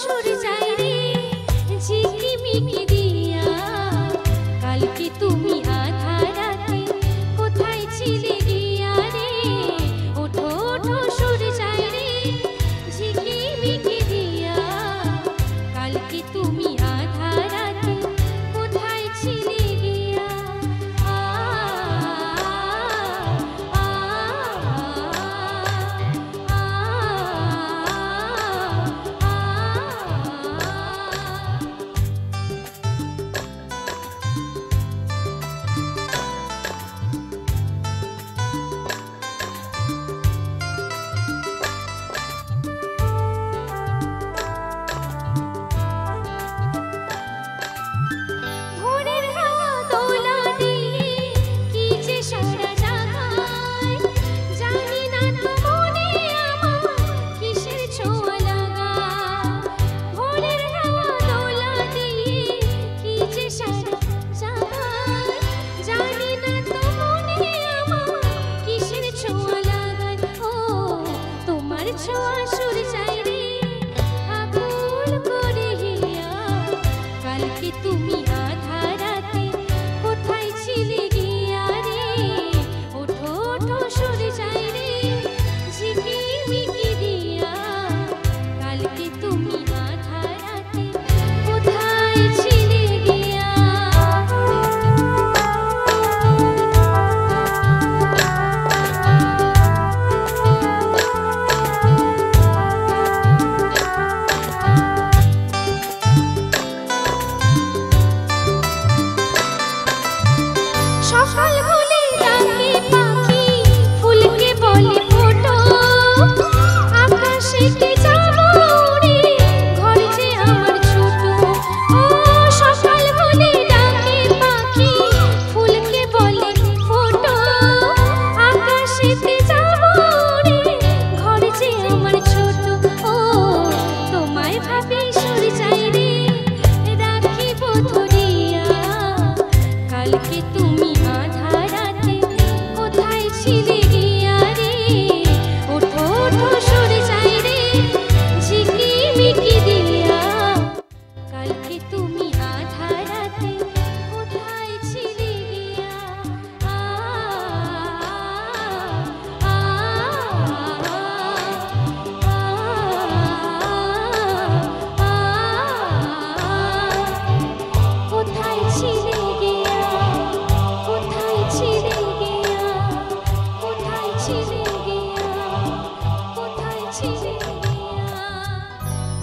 সুর যায় রে ঝিকিমিকি দিয়া। কালকে তুমি আধা রাতে কোথায় ছিলে গিয়া রে? ওঠো ওঠো সুর যায় রে ঝিকিমিকি দিয়া। কালকে তুমি আধা রাতে কোথায় ছিলে গিয়া? আ আ ভোরের হাওয়া দোলা দিয়ে কি যে সারা জাগায়, জানি না তো মনে আমার কিসের ছোঁয়া লাগায়। ভোরের হাওয়া দোলা দিয়ে কি যে সারা জাগায়, জানি না তো মনে আমার কিসের ছোঁয়া লাগায়। ও তোমার ছোঁয়া সুর যায় রে আকুল করে হিয়া। কালকে তুমি